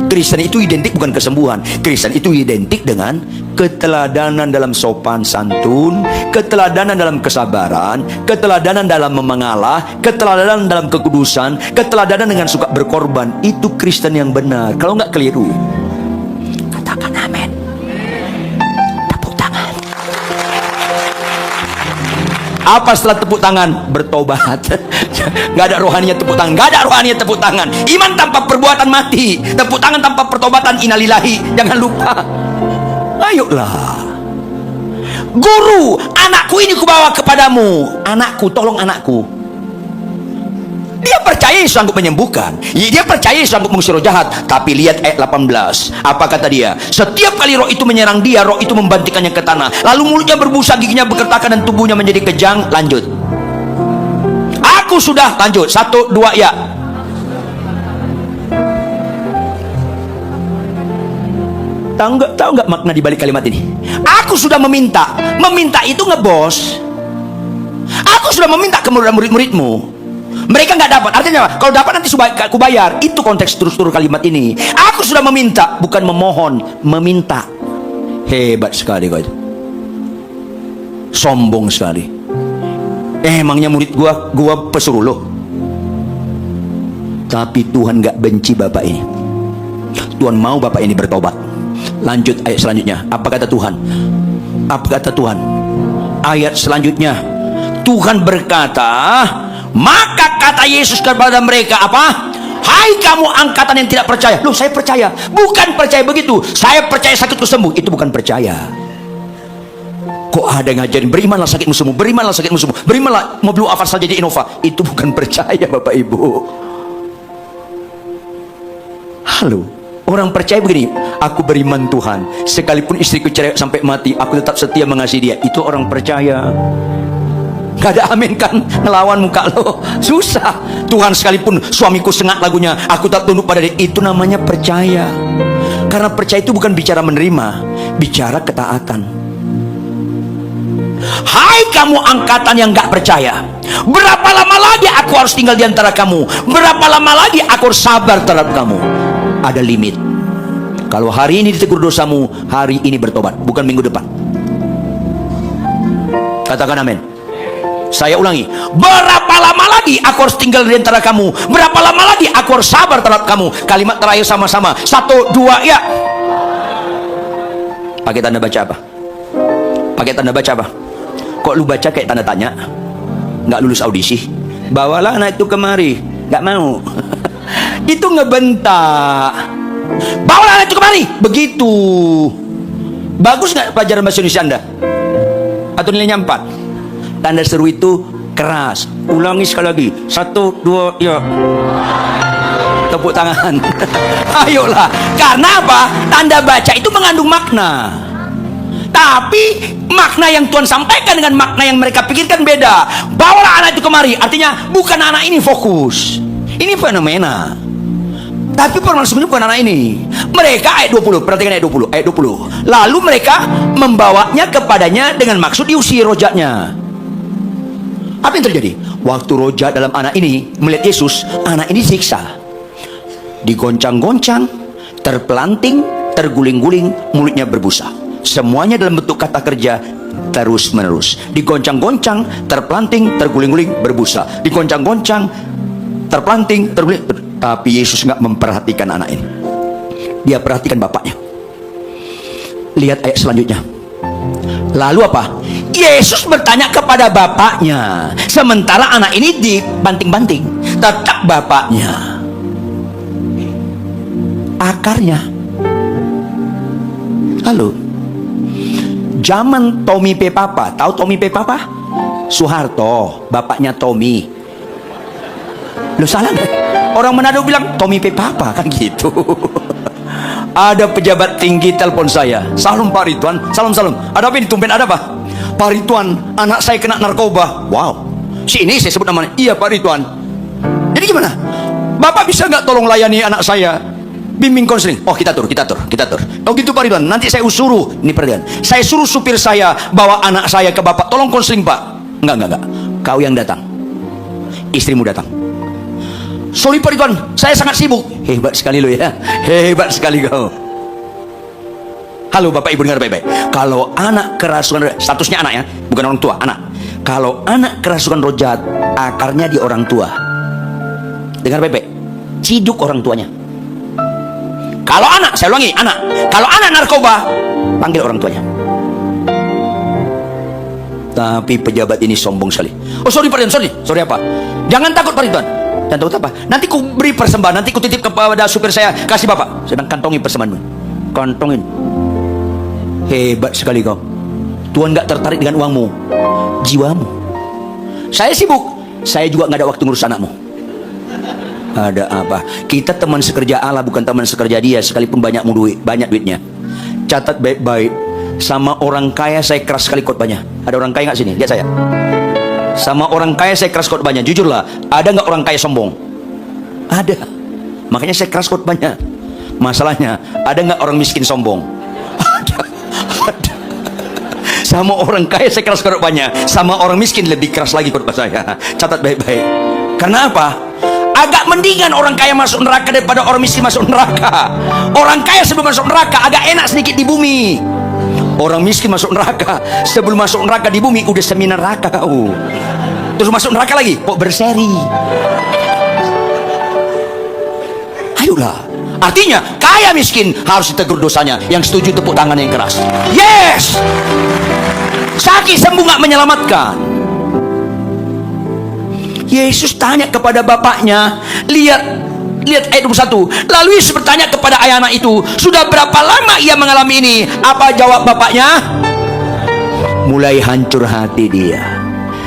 Kristen itu identik bukan kesembuhan. Kristen itu identik dengan keteladanan dalam sopan santun, keteladanan dalam kesabaran, keteladanan dalam mengalah, keteladanan dalam kekudusan, keteladanan dengan suka berkorban. Itu Kristen yang benar. Kalau nggak keliru. Katakan amin. Tepuk tangan. Apa setelah tepuk tangan? Bertobat. Gak ada rohaninya tepuk tangan. Gak ada rohaninya tepuk tangan. Iman tanpa perbuatan mati. Tepuk tangan tanpa pertobatan innalillahi. Jangan lupa. Ayolah. Guru, anakku ini kubawa kepadamu. Anakku, tolong anakku. Dia percaya Yesus sanggup menyembuhkan. Dia percaya Yesus sanggup mengusir roh jahat. Tapi lihat ayat 18. Apa kata dia? Setiap kali roh itu menyerang dia, roh itu membantikannya ke tanah. Lalu mulutnya berbusa, giginya berkertakan, dan tubuhnya menjadi kejang. Lanjut. Aku sudah, lanjut. 1, 2, ya. Tahu nggak makna di balik kalimat ini? Aku sudah meminta. Meminta itu ngebos. Aku sudah meminta ke murid-muridmu. Mereka nggak dapat. Artinya apa? Kalau dapat nanti aku bayar. Itu konteks struktur kalimat ini. Aku sudah meminta, bukan memohon, meminta. Hebat sekali kau itu. Sombong sekali. Emangnya murid gua pesuruh lo. Tapi Tuhan nggak benci bapak ini. Tuhan mau bapak ini bertobat. Lanjut ayat selanjutnya. Apa kata Tuhan? Apa kata Tuhan? Ayat selanjutnya. Tuhan berkata, maka kata Yesus kepada mereka apa? Hai kamu angkatan yang tidak percaya. Loh, saya percaya. Bukan percaya begitu. Saya percaya sakitku sembuh. Itu bukan percaya. Kok ada yang ngajarin berimanlah sakitmu sembuh, berimanlah sakitmu sembuh, berimanlah mobil Avanza jadi Innova. Itu bukan percaya Bapak Ibu. Halo. Orang percaya begini, aku beriman Tuhan, sekalipun istriku cerai sampai mati, aku tetap setia mengasihi dia. Itu orang percaya. Gak ada amin kan, ngelawan muka lo. Susah. Tuhan, sekalipun suamiku sengat lagunya, aku tak tunduk pada dia. Itu namanya percaya. Karena percaya itu bukan bicara menerima, bicara ketaatan. Hai kamu angkatan yang gak percaya, berapa lama lagi aku harus tinggal di antara kamu? Berapa lama lagi aku harus sabar terhadap kamu? Ada limit. Kalau hari ini ditegur dosamu, hari ini bertobat, bukan minggu depan. Katakan amin. Saya ulangi, berapa lama lagi aku harus tinggal di antara kamu? Berapa lama lagi aku harus sabar terhadap kamu? Kalimat terakhir sama-sama. 1, 2, ya. Pakai tanda baca apa? Pakai tanda baca apa? Kok lu baca kayak tanda tanya? Nggak lulus audisi? Bawalah anak itu kemari. Nggak mau. Itu ngebentak. Bawalah anak itu kemari. Begitu. Bagus nggak pelajaran bahasa Indonesia Anda? Atau nilainya 4? Tanda seru itu keras. Ulangi sekali lagi. 1, 2, ya. Tepuk tangan. Ayolah. Karena apa? Tanda baca itu mengandung makna. Tapi makna yang Tuhan sampaikan dengan makna yang mereka pikirkan beda. Bawalah anak itu kemari. Artinya bukan anak ini fokus. Ini fenomena. Tapi permasalahan sebenarnya bukan anak ini. Mereka ayat 20, perhatikan ayat 20. Ayat 20. Lalu mereka membawanya kepadanya dengan maksud diusir rojaknya. Apa yang terjadi? Waktu roh jahat dalam anak ini melihat Yesus, anak ini disiksa, digoncang-goncang, terpelanting, terguling-guling, mulutnya berbusa. Semuanya dalam bentuk kata kerja terus menerus. Digoncang-goncang, terpelanting, terguling-guling, berbusa. Digoncang-goncang, terpelanting, terguling. Tapi Yesus nggak memperhatikan anak ini. Dia perhatikan bapaknya. Lihat ayat selanjutnya. Lalu apa? Yesus bertanya kepada bapaknya, sementara anak ini dibanting-banting. Tetap bapaknya, akarnya. Lalu zaman Tommy P. Papa, tahu Tommy P. Papa? Soeharto, bapaknya Tommy. Lu salah nggak? Orang Manado bilang Tommy P. Papa, kan gitu. Ada pejabat tinggi telepon saya. Salam Pak Ridwan. Salam. Ada apa ini? Tumben ada apa? Pak Ridwan, anak saya kena narkoba. Wow. Si ini saya sebut namanya. Iya Pak Ridwan. Jadi gimana? Bapak bisa nggak tolong layani anak saya? Bimbing konseling. Oh kita tur. Oh gitu Pak Ridwan. Nanti saya suruh. Ini perhatian. Saya suruh supir saya bawa anak saya ke bapak. Tolong konseling Pak. Enggak. Kau yang datang. Istrimu datang. Sorry Pak Ridwan, saya sangat sibuk. Hebat sekali lo ya. Hebat sekali kau. Halo Bapak Ibu, dengar baik-baik. Kalau anak kerasukan, statusnya anak ya, bukan orang tua, anak. Kalau anak kerasukan roh jahat, akarnya di orang tua. Dengar baik-baik. Ciduk orang tuanya. Kalau anak, saya ulangi, anak. Kalau anak narkoba, panggil orang tuanya. Tapi pejabat ini sombong sekali. Oh sorry Pak Ridwan, sorry apa? Jangan takut Pak Ridwan. Dan tahu apa? Nanti ku beri persembahan, nanti ku titip kepada supir saya, kasih bapak. Sedang kantongin persembahanmu. Kantongin. Hebat sekali kau. Tuhan gak tertarik dengan uangmu, jiwamu. Saya sibuk. Saya juga gak ada waktu ngurus anakmu. Ada apa? Kita teman sekerja Allah, bukan teman sekerja dia. Sekalipun banyak duitnya. Catat baik-baik. Sama orang kaya saya keras sekali khotbahnya. Ada orang kaya gak sini? Lihat saya. Sama orang kaya saya keras khotbahnya. Jujurlah, ada nggak orang kaya sombong? Ada. Makanya saya keras khotbahnya. Masalahnya, ada nggak orang miskin sombong? Ada. Sama orang kaya saya keras khotbahnya. Sama orang miskin lebih keras lagi khotbah saya. Catat baik-baik. Karena apa? Agak mendingan orang kaya masuk neraka daripada orang miskin masuk neraka. Orang kaya sebelum masuk neraka agak enak sedikit di bumi. Orang miskin masuk neraka, sebelum masuk neraka di bumi udah semi neraka kau. Terus masuk neraka lagi, kok berseri. Ayolah. Artinya kaya miskin harus ditegur dosanya. Yang setuju tepuk tangan yang keras. Yes. Sakit sembuh gak menyelamatkan. Yesus tanya kepada bapaknya. Lihat ayat 21. Lalu Yesus bertanya kepada ayah anak itu, sudah berapa lama ia mengalami ini? Apa jawab bapaknya? Mulai hancur hati dia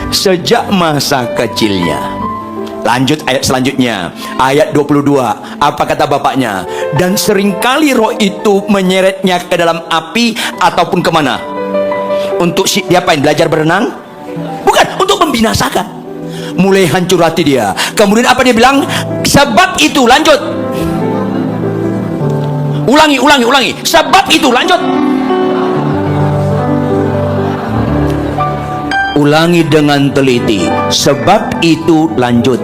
sejak masa kecilnya. Lanjut ayat selanjutnya, ayat 22. Apa kata bapaknya? Dan seringkali roh itu menyeretnya ke dalam api ataupun kemana? Untuk diapain? Belajar berenang? Bukan, untuk membinasakan. Mulai hancur hati dia. Kemudian apa dia bilang? Sebab itu, lanjut. Ulangi. Sebab itu, lanjut. Ulangi dengan teliti. Sebab itu, lanjut.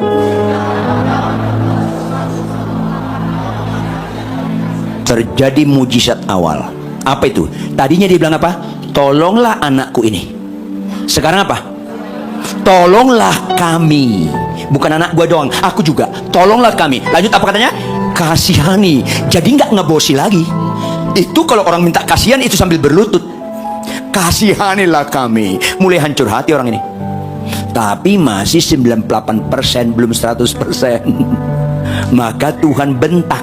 Terjadi mujizat awal. Apa itu? Tadinya dia bilang apa? Tolonglah anakku ini. Sekarang apa? Tolonglah kami. Bukan anak gua doang, aku juga. Tolonglah kami. Lanjut apa katanya? Kasihani. Jadi nggak ngebosi lagi. Itu kalau orang minta kasihan itu sambil berlutut. Kasihanilah kami. Mulai hancur hati orang ini. Tapi masih 98%, belum 100%. Maka Tuhan bentak.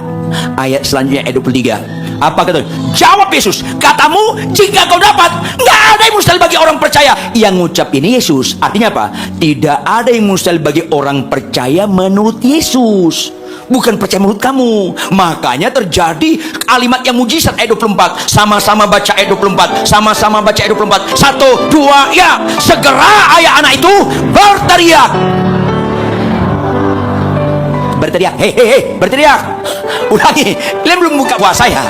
Ayat selanjutnya ayat 23. Apa kata? Jawab Yesus, katamu jika kau dapat, nggak ada yang mustahil bagi orang percaya. Yang ngucap ini Yesus. Artinya apa? Tidak ada yang mustahil bagi orang percaya menurut Yesus, bukan percaya menurut kamu. Makanya terjadi kalimat yang mujizat ayat 24. Sama-sama baca ayat 24. Sama-sama baca ayat 24. 1, 2, ya. Segera ayah anak itu berteriak. Berteriak. Ulangi, kalian belum buka puasa ya?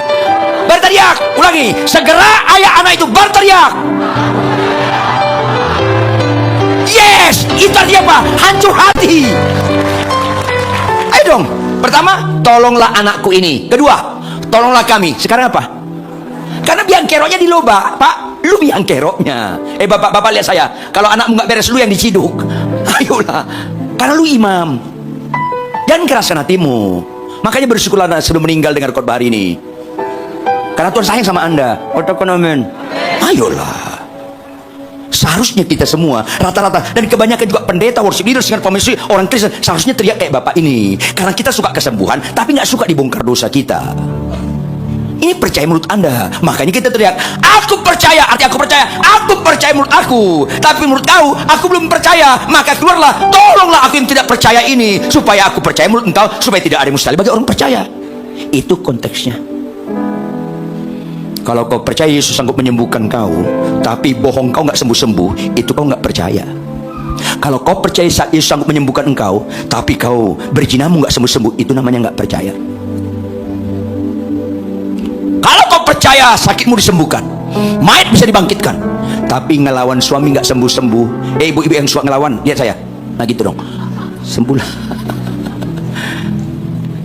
Berteriak, ulangi. Segera ayah anak itu berteriak. Yes, itu artinya apa? Hancur hati. Ayo dong. Pertama, tolonglah anakku ini. Kedua, tolonglah kami. Sekarang apa? Karena biang keroknya di lo, Pak. Lu biang keroknya. Bapak lihat saya. Kalau anakmu nggak beres, lu yang diciduk. Ayolah. Karena lu imam. Jangan keraskan hatimu. Makanya bersyukurlah Anda sudah meninggal dengar khotbah hari ini. Karena Tuhan sayang sama Anda. Amin. Ayolah. Seharusnya kita semua rata-rata dan kebanyakan juga pendeta, worship leaders, dengan pemimpin orang Kristen seharusnya teriak kayak Bapak ini. Karena kita suka kesembuhan, tapi nggak suka dibongkar dosa kita. Ini percaya menurut Anda. Makanya kita teriak, aku percaya, arti aku percaya menurut aku. Tapi menurut kau, aku belum percaya. Maka keluarlah, tolonglah aku yang tidak percaya ini, supaya aku percaya menurut engkau, supaya tidak ada yang mustahil bagi orang percaya. Itu konteksnya. Kalau kau percaya Yesus sanggup menyembuhkan kau, tapi bohong kau nggak sembuh-sembuh, itu kau nggak percaya. Kalau kau percaya Yesus sanggup menyembuhkan engkau, tapi kau berzinamu nggak sembuh-sembuh, itu namanya nggak percaya. Kalau kau percaya sakitmu disembuhkan, mayat bisa dibangkitkan, tapi ngelawan suami nggak sembuh-sembuh, ibu-ibu yang suka ngelawan, lihat saya, nah gitu dong, sembuhlah.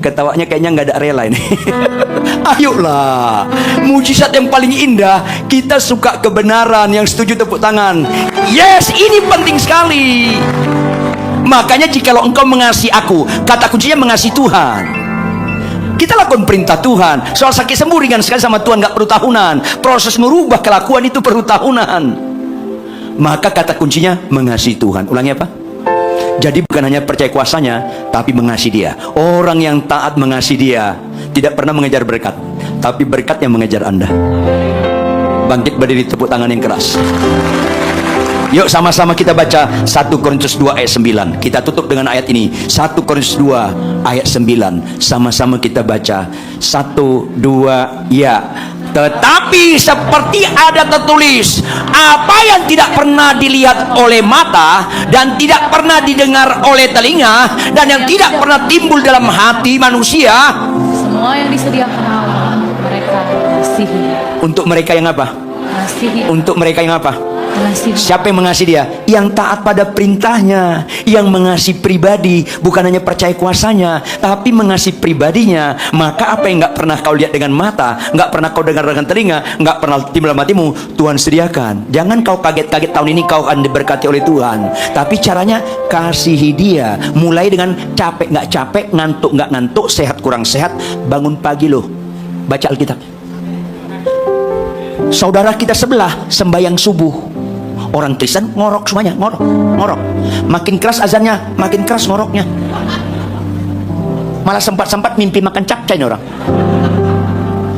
Ketawanya kayaknya nggak ada rela ini. Ayolah, mujizat yang paling indah, kita suka kebenaran. Yang setuju tepuk tangan. Yes, ini penting sekali. Makanya jikalau engkau mengasihi aku, kata kuncinya mengasihi Tuhan. Kita lakukan perintah Tuhan. Soal sakit sembuh ringan sekali sama Tuhan, nggak perlu tahunan. Proses merubah kelakuan itu perlu tahunan. Maka kata kuncinya mengasihi Tuhan. Ulangi apa? Jadi bukan hanya percaya kuasanya, tapi mengasihi Dia. Orang yang taat mengasihi Dia tidak pernah mengejar berkat, tapi berkat yang mengejar Anda. Bangkit berdiri, tepuk tangan yang keras. Yuk sama-sama kita baca 1 Korintus 2 ayat 9. Kita tutup dengan ayat ini. 1 Korintus 2 ayat 9. Sama-sama kita baca. 1, 2, ya. Tetapi seperti ada tertulis, apa yang tidak pernah dilihat oleh mata dan tidak pernah didengar oleh telinga dan yang tidak pernah timbul dalam hati manusia, semua yang disediakan Allah untuk mereka mengasihi. Untuk mereka yang apa? Mengasihi. Untuk mereka yang apa? Mengasihi. Siapa yang mengasihi Dia? Yang taat pada perintahnya, yang mengasihi pribadi, bukan hanya percaya kuasanya, tapi mengasihi pribadinya. Maka apa yang nggak pernah kau lihat dengan mata, nggak pernah kau dengar dengan telinga, nggak pernah timbul dalam hatimu, Tuhan sediakan. Jangan kau kaget-kaget tahun ini kau akan diberkati oleh Tuhan. Tapi caranya kasihi Dia. Mulai dengan capek nggak capek, ngantuk nggak ngantuk, sehat kurang sehat, bangun pagi loh, baca Alkitab. Saudara kita sebelah sembahyang subuh, orang Kristen ngorok semuanya, ngorok. Makin keras azannya, makin keras ngoroknya. Malah sempat mimpi makan capcay orang.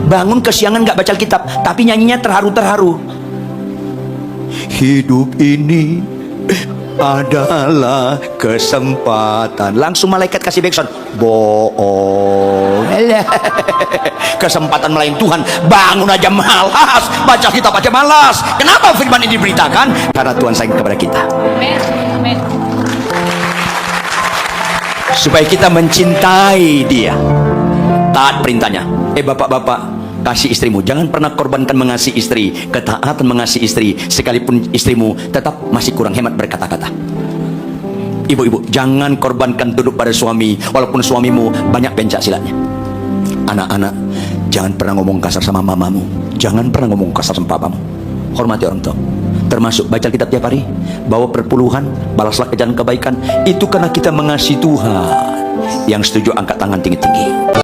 Bangun kesiangan nggak baca Alkitab, tapi nyanyinya terharu-terharu. Hidup ini adalah kesempatan. Langsung malaikat kasih backsound. Bohong. Kesempatan melayani Tuhan. Bangun aja malas, baca kitab aja malas. Kenapa firman ini diberitakan? Karena Tuhan sayang kepada kita. Amin. Supaya kita mencintai Dia, taat perintahnya. Bapak-bapak, kasih istrimu. Jangan pernah korbankan mengasihi istri. Ketaatan mengasihi istri, sekalipun istrimu tetap masih kurang hemat berkata-kata. Ibu-ibu, jangan korbankan tunduk pada suami, walaupun suamimu banyak pencak silatnya. Anak-anak, jangan pernah ngomong kasar sama mamamu. Jangan pernah ngomong kasar sama papamu. Hormati orang tua. Termasuk baca Alkitab tiap hari, bawa perpuluhan, balaslah ke jalan kebaikan. Itu karena kita mengasihi Tuhan. Yang setuju angkat tangan tinggi-tinggi.